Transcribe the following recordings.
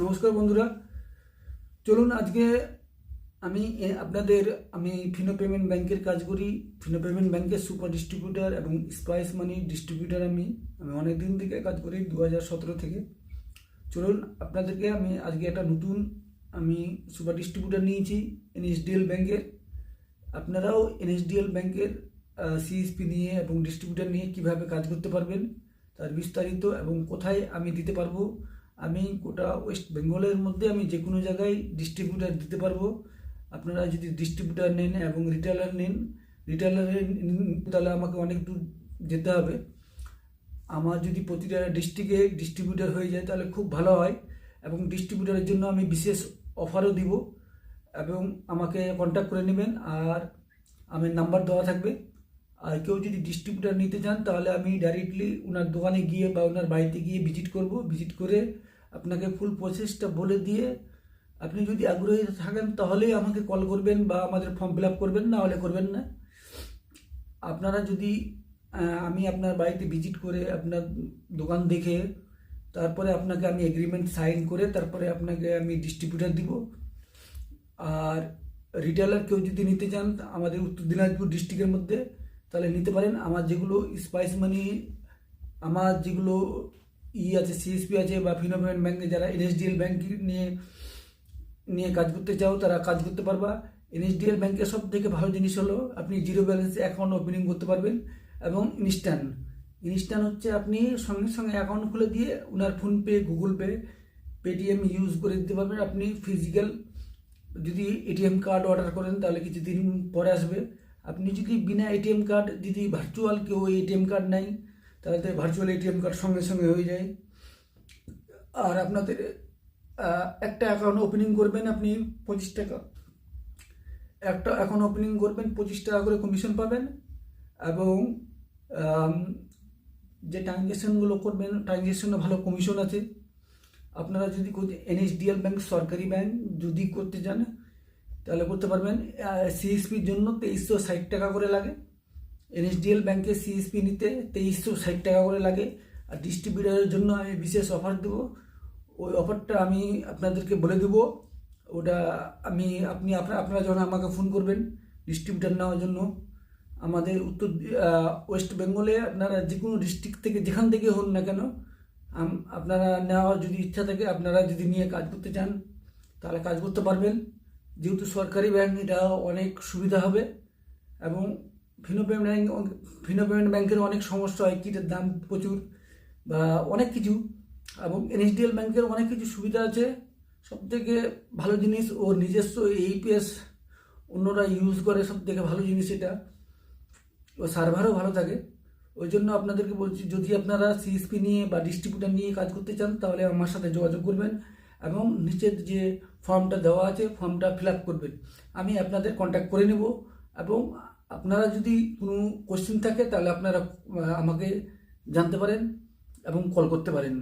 নমস্কার বন্ধুরা, চলুন আজকে আমি আমি ফিনো পেমেন্ট ব্যাংকের কাজ করি। ফিনো পেমেন্ট ব্যাংকের সুপার ডিস্ট্রিবিউটার এবং স্পাইস মানি ডিস্ট্রিবিউটার। আমি অনেক দিন থেকে কাজ করি, 2017 থেকে। চলুন আপনাদেরকে আমি আজকে একটা নতুন সুপার ডিস্ট্রিবিউটার নিয়েছি এনএসডিএল ব্যাংকের। আপনারাও এনএসডিএল ব্যাংকের সিএসপি নিয়ে এবং ডিস্ট্রিবিউটার নিয়ে কিভাবে কাজ করতে পারবেন তার বিস্তারিত এবং কোথায় আমি দিতে পারবো। আমি গোটা ওয়েস্ট বেঙ্গলের মধ্যে আমি যে কোনো জায়গায় ডিস্ট্রিবিউটার দিতে পারবো। আপনারা যদি ডিস্ট্রিবিউটার নেন এবং রিটেলার নেন, তাহলে আমাকে অনেক দূর যেতে হবে। আমার যদি প্রতিটা ডিস্ট্রিক্টে ডিস্ট্রিবিউটার হয়ে যায় তাহলে খুব ভালো হয়, এবং ডিস্ট্রিবিউটারের জন্য আমি বিশেষ অফারও দিব, এবং আমাকে কন্ট্যাক্ট করে নেবেন। আর আমার নাম্বার দেওয়া থাকবে। আর কেউ যদি ডিস্ট্রিবিউটার নিতে চান তাহলে আমি ডাইরেক্টলি ওনার দোকানে গিয়ে বা ওনার বাড়িতে গিয়ে ভিজিট করব। ভিজিট করে আপনাকে ফুল প্রসেসটা বলে দিয়ে আপনি যদি আগ্রহী থাকেন তাহলেই আমাকে কল করবেন বা আমাদের ফর্ম ফিল আপ করবেন, না হলে করবেন না। আপনারা যদি আমি আপনার বাড়িতে ভিজিট করে আপনার দোকান দেখে তারপরে আপনাকে আমি এগ্রিমেন্ট সাইন করে তারপরে আপনাকে আমি ডিস্ট্রিবিউটার দিব। আর রিটেলার কেউ যদি নিতে চান আমাদের উত্তর দিনাজপুর ডিস্ট্রিক্টের মধ্যে তাহলে নিতে পারেন। আমার যেগুলো স্পাইস মানি, আমার যেগুলো আছে সিএসপি আছে বা ফিনো পেমেন্ট ব্যাঙ্কে যারা এনএসডিএল ব্যাঙ্ক নিয়ে কাজ করতে চাও তারা কাজ করতে পারবা। এনএসডিএল ব্যাঙ্কের সব থেকে ভালো জিনিস হলো আপনি জিরো ব্যালেন্সে অ্যাকাউন্ট ওপেনিং করতে পারবেন, এবং ইনস্ট্যান্ট হচ্ছে আপনি সঙ্গে সঙ্গে অ্যাকাউন্ট খুলে দিয়ে ওনার PhonePe, Google Pay, Paytm use করে দিতে পারবেন। আপনি ফিজিক্যাল যদি এটিএম কার্ড অর্ডার করেন তাহলে কিছুদিন পরে আসবে। আপনি যদি বিনা এটিএম কার্ড, যদি ভার্চুয়াল কেউ এটিএম কার্ড নেয় তাহলে ভার্চুয়াল এটিএম কার্ড সঙ্গে সঙ্গে হয়ে যায়। আর আপনাদের একটা অ্যাকাউন্ট ওপেনিং করবেন আপনি 25 টাকা, একটা অ্যাকাউন্ট ওপেনিং করবেন 25 টাকা করে কমিশন পাবেন। এবং যে ট্রানজ্যাকশনগুলো করবেন ট্রানজ্যাকশনে ভালো কমিশন আছে। আপনারা যদি এনএসডিএল ব্যাংক সরকারি ব্যাংক যদি করতে চান তাহলে করতে পারবেন। সিএসপির জন্য 2360 টাকা করে লাগে। এনএসডিএল ব্যাংকে সিএসপি নিতে 2360 টাকা করে লাগে। আর ডিস্ট্রিবিউটারের জন্য আমি বিশেষ অফার দেবো। ওই অফারটা আমি আপনাদেরকে বলে দেবো। ওটা আপনারা যখন আমাকে ফোন করবেন ডিস্ট্রিবিউটার নেওয়ার জন্য, আমাদের ওয়েস্ট বেঙ্গলে আপনারা যে কোনো ডিস্ট্রিক্ট থেকে যেখান থেকে হন না কেন, আপনারা নেওয়ার যদি ইচ্ছা থাকে, আপনারা যদি নিয়ে কাজ করতে চান তাহলে কাজ করতে পারবেন। যেহেতু সরকারি ব্যাংক, এটা অনেক সুবিধা হবে। এবং ফিনো পেমেন্ট ব্যাংকের অনেক সমস্যা হয়, কিটের দাম প্রচুর বা অনেক কিছু, এবং এনএসডিএল ব্যাংকের অনেক কিছু সুবিধা আছে। সবথেকে ভালো জিনিস ওর নিজস্ব এইপিএস অন্যরা ইউজ করে, সবথেকে ভালো জিনিস এটা। ও সার্ভারও ভালো থাকে। ওই জন্য আপনাদেরকে বলছি, যদি আপনারা সিএসপি নিয়ে বা ডিস্ট্রিবিউটার নিয়ে কাজ করতে চান তাহলে আমার সাথে যোগাযোগ করবেন, এবং নিচের যে ফর্মটা দেওয়া আছে ফর্মটা ফিল আপ করবেন। আমি আপনাদের কন্ট্যাক্ট করে নেব। এবং আপনারা যদি কোনো কোশ্চেন থাকে তাহলে আপনারা আমাকে জানতে পারেন এবং কল করতে পারেন,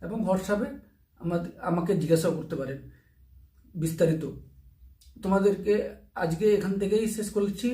এবং হোয়াটসঅ্যাপে আমাকে জিজ্ঞাসাও করতে পারেন বিস্তারিত। তোমাদেরকে আজকে এখান থেকেই শেষ করছি।